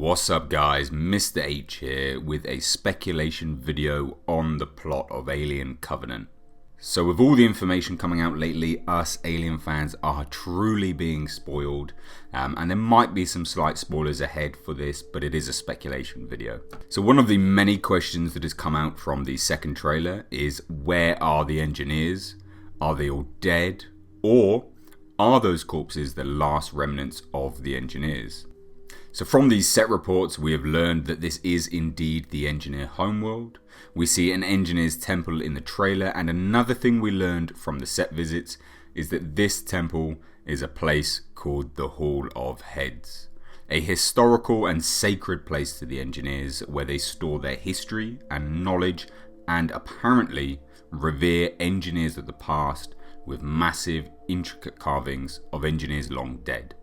What's up guys, Mr. H here with a speculation video on the plot of Alien Covenant. So with all the information coming out lately, us Alien fans are truly being spoiled, and there might be some slight spoilers ahead for this, but it is a speculation video. So one of the many questions that has come out from the second trailer is, where are the engineers? Are they all dead? Or are those corpses the last remnants of the engineers? So from these set reports, we have learned that this is indeed the engineer homeworld. We see an engineer's temple in the trailer, and another thing we learned from the set visits is that this temple is a place called the Hall of Heads. A historical and sacred place to the engineers where they store their history and knowledge and apparently revere engineers of the past with massive, intricate carvings of engineers long dead.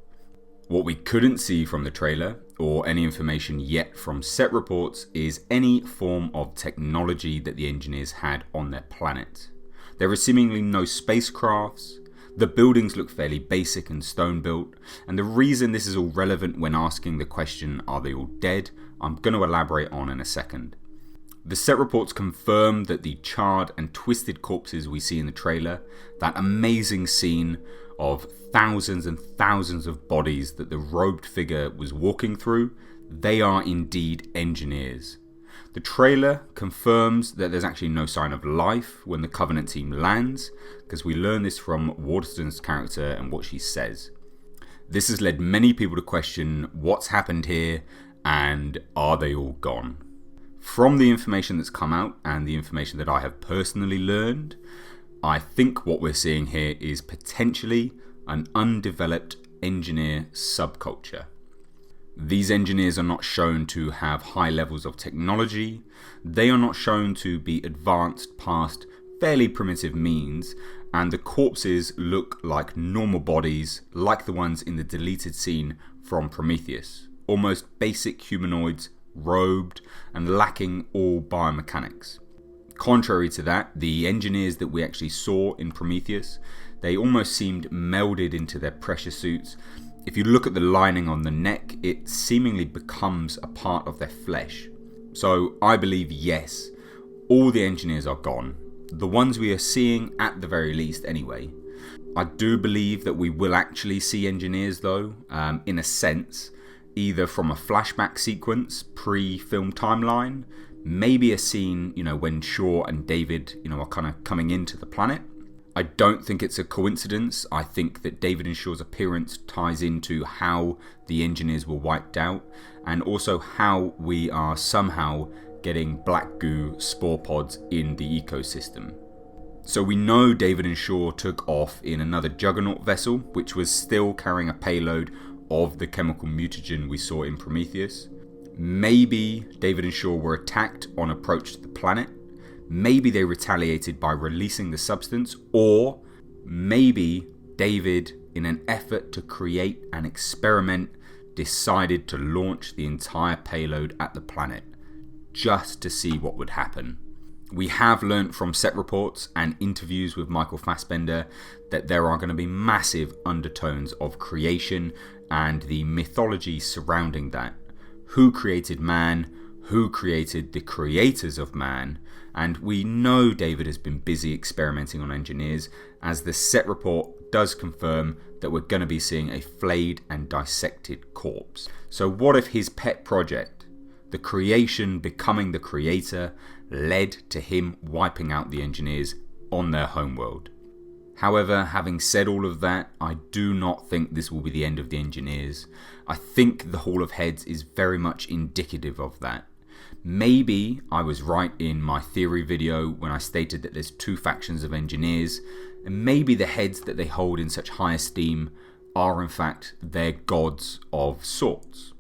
What we couldn't see from the trailer, or any information yet from set reports, is any form of technology that the engineers had on their planet. There are seemingly no spacecrafts, the buildings look fairly basic and stone built, and the reason this is all relevant when asking the question, are they all dead, I'm going to elaborate on in a second. The set reports confirm that the charred and twisted corpses we see in the trailer, that amazing scene of thousands and thousands of bodies that the robed figure was walking through, they are indeed engineers. The trailer confirms that there's actually no sign of life when the Covenant team lands, because we learn this from Waterston's character and what she says. This has led many people to question what's happened here and are they all gone? From the information that's come out and the information that I have personally learned, I think what we're seeing here is potentially an undeveloped engineer subculture. These engineers are not shown to have high levels of technology, they are not shown to be advanced past fairly primitive means, and the corpses look like normal bodies like the ones in the deleted scene from Prometheus. Almost basic humanoids, robed and lacking all biomechanics. Contrary to that, the engineers that we actually saw in Prometheus, they almost seemed melded into their pressure suits. If you look at the lining on the neck, it seemingly becomes a part of their flesh. So I believe yes, all the engineers are gone. The ones we are seeing at the very least anyway. I do believe that we will actually see engineers though, in a sense, either from a flashback sequence, pre-film timeline, maybe a scene, when Shaw and David, are kind of coming into the planet. I don't think it's a coincidence. I think that David and Shaw's appearance ties into how the engineers were wiped out, and also how we are somehow getting black goo spore pods in the ecosystem. So we know David and Shaw took off in another Juggernaut vessel, which was still carrying a payload of the chemical mutagen we saw in Prometheus. Maybe David and Shaw were attacked on approach to the planet. Maybe they retaliated by releasing the substance, or maybe David, in an effort to create an experiment, decided to launch the entire payload at the planet, just to see what would happen. We have learnt from set reports and interviews with Michael Fassbender that there are going to be massive undertones of creation and the mythology surrounding that. Who created man? Who created the creators of man? And we know David has been busy experimenting on engineers, as the set report does confirm that we're going to be seeing a flayed and dissected corpse. So what if his pet project, the creation becoming the creator, led to him wiping out the engineers on their homeworld? However, having said all of that, I do not think this will be the end of the engineers. I think the Hall of Heads is very much indicative of that. Maybe I was right in my theory video when I stated that there's two factions of engineers, and maybe the heads that they hold in such high esteem are in fact their gods of sorts.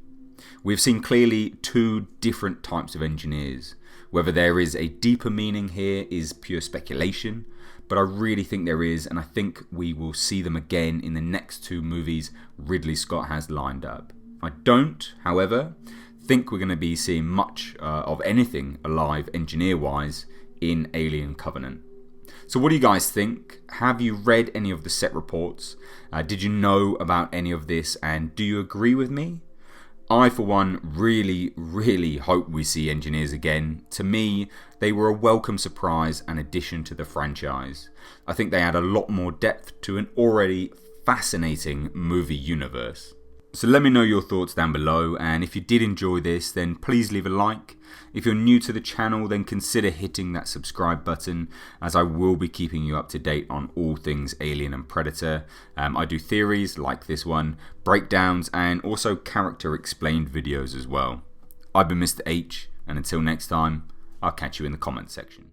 We've seen clearly two different types of engineers. Whether there is a deeper meaning here is pure speculation, but I really think there is, and I think we will see them again in the next two movies Ridley Scott has lined up. I don't, however, think we're going to be seeing much of anything alive engineer-wise in Alien Covenant. So what do you guys think? Have you read any of the set reports? Did you know about any of this, and do you agree with me? I, for one, really hope we see Engineers again. To me, they were a welcome surprise and addition to the franchise. I think they add a lot more depth to an already fascinating movie universe. So let me know your thoughts down below, and if you did enjoy this, then please leave a like. If you're new to the channel, then consider hitting that subscribe button, as I will be keeping you up to date on all things Alien and Predator. I do theories like this one, breakdowns, and also character explained videos as well. I've been Mr. H, and until next time, I'll catch you in the comments section.